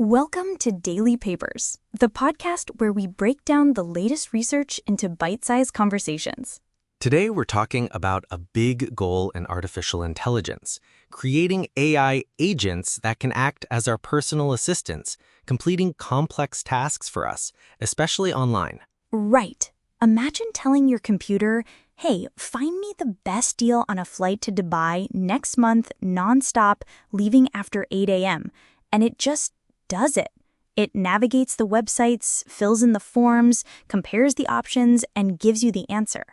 Welcome to Daily Papers, the podcast where we break down the latest research into bite-sized conversations. Today, we're talking about a big goal in artificial intelligence, creating AI agents that can act as our personal assistants, completing complex tasks for us, especially online. Right. Imagine telling your computer, hey, find me the best deal on a flight to Dubai next month, nonstop, leaving after 8 a.m., and it just does it. It navigates the websites, fills in the forms, compares the options, and gives you the answer.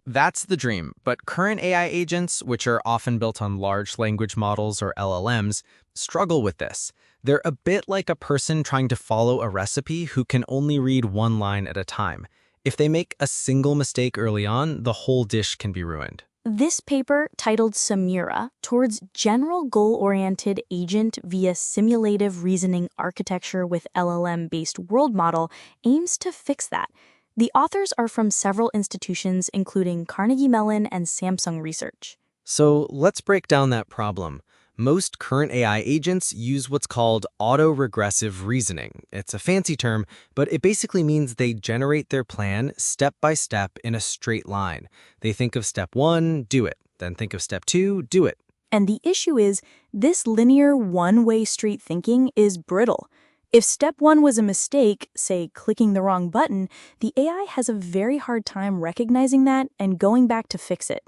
That's the dream, but current AI agents, which are often built on large language models or LLMs, struggle with this. They're a bit like a person trying to follow a recipe who can only read one line at a time. If they make a single mistake early on, the whole dish can be ruined. This paper, titled SimuRA, Towards General Goal-Oriented Agent via Simulative Reasoning Architecture with LLM-Based World Model, aims to fix that. The authors are from several institutions, including Carnegie Mellon and Samsung Research. So let's break down that problem. Most current AI agents use what's called autoregressive reasoning. It's a fancy term, but it basically means they generate their plan step by step in a straight line. They think of step 1, do it. Then think of step 2, do it. And the issue is, this linear one-way street thinking is brittle. If step 1 was a mistake, say clicking the wrong button, the AI has a very hard time recognizing that and going back to fix it.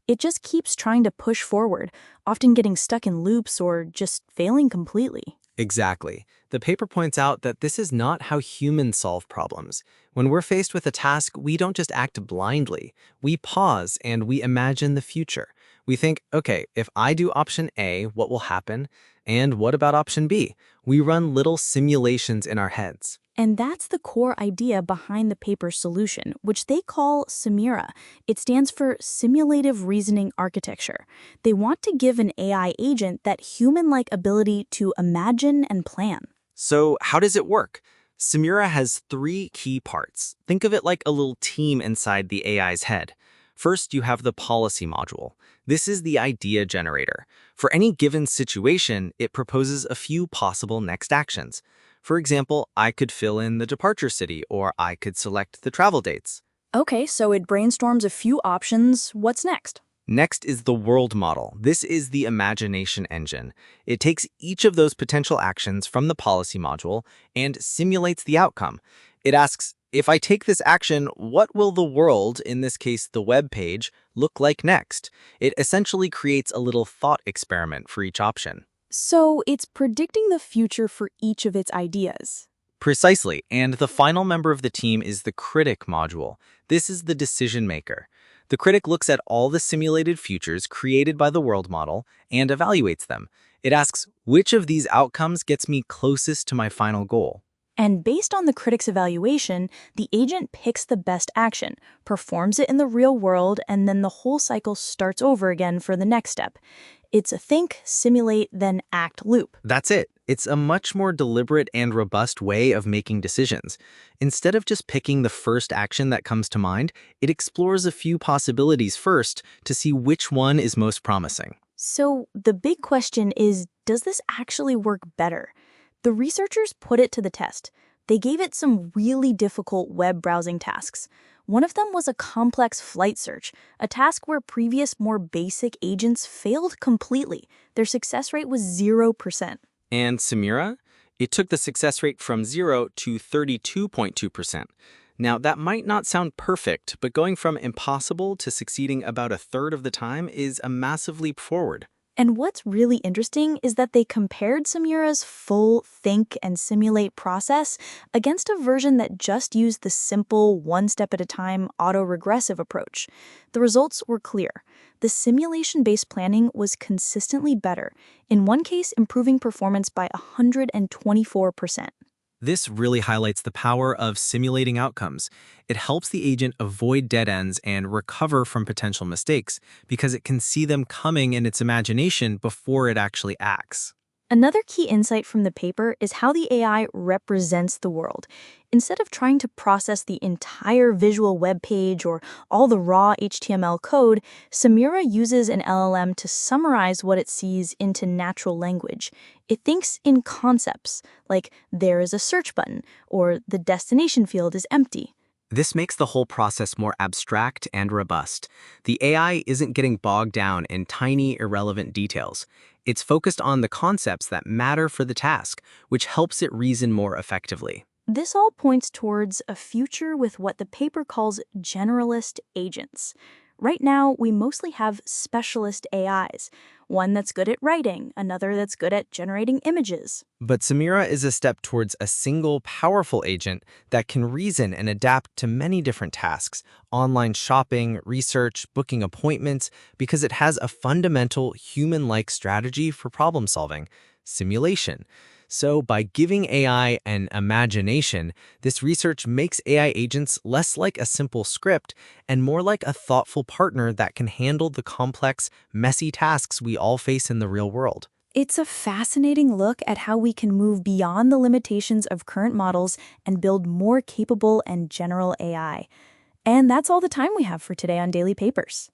It just keeps trying to push forward, often getting stuck in loops or just failing completely. Exactly. The paper points out that this is not how humans solve problems. When we're faced with a task, we don't just act blindly. We pause and we imagine the future. We think, okay, if I do option A, what will happen? And what about option B? We run little simulations in our heads. And that's the core idea behind the paper's solution, which they call SimuRA. It stands for Simulative Reasoning Architecture. They want to give an AI agent that human-like ability to imagine and plan. So how does it work? SimuRA has 3 key parts. Think of it like a little team inside the AI's head. First, you have the policy module. This is the idea generator. For any given situation, it proposes a few possible next actions. For example, I could fill in the departure city, or I could select the travel dates. Okay, so it brainstorms a few options. What's next? Next is the world model. This is the imagination engine. It takes each of those potential actions from the policy module and simulates the outcome. It asks, if I take this action, what will the world, in this case the web page, look like next? It essentially creates a little thought experiment for each option. So it's predicting the future for each of its ideas. Precisely, and the final member of the team is the critic module. This is the decision maker. The critic looks at all the simulated futures created by the world model and evaluates them. It asks, which of these outcomes gets me closest to my final goal? And based on the critic's evaluation, the agent picks the best action, performs it in the real world, and then the whole cycle starts over again for the next step. It's a think, simulate, then act loop. That's it. It's a much more deliberate and robust way of making decisions. Instead of just picking the first action that comes to mind, it explores a few possibilities first to see which one is most promising. So the big question is, does this actually work better? The researchers put it to the test. They gave it some really difficult web browsing tasks. One of them was a complex flight search, a task where previous, more basic agents failed completely. Their success rate was 0%. And SimuRA? It took the success rate from 0 to 32.2%. Now, that might not sound perfect, but going from impossible to succeeding about a third of the time is a massive leap forward. And what's really interesting is that they compared SimuRA's full think and simulate process against a version that just used the simple one-step-at-a-time autoregressive approach. The results were clear. The simulation-based planning was consistently better, in one case improving performance by 124%. This really highlights the power of simulating outcomes. It helps the agent avoid dead ends and recover from potential mistakes because it can see them coming in its imagination before it actually acts. Another key insight from the paper is how the AI represents the world. Instead of trying to process the entire visual web page or all the raw HTML code, SimuRA uses an LLM to summarize what it sees into natural language. It thinks in concepts, like there is a search button, or the destination field is empty. This makes the whole process more abstract and robust. The AI isn't getting bogged down in tiny, irrelevant details. It's focused on the concepts that matter for the task, which helps it reason more effectively. This all points towards a future with what the paper calls generalist agents. Right now, we mostly have specialist AIs, one that's good at writing, another that's good at generating images. But SimuRA is a step towards a single, powerful agent that can reason and adapt to many different tasks, online shopping, research, booking appointments, because it has a fundamental human-like strategy for problem solving: simulation. So by giving AI an imagination, this research makes AI agents less like a simple script and more like a thoughtful partner that can handle the complex, messy tasks we all face in the real world. It's a fascinating look at how we can move beyond the limitations of current models and build more capable and general AI. And that's all the time we have for today on Daily Papers.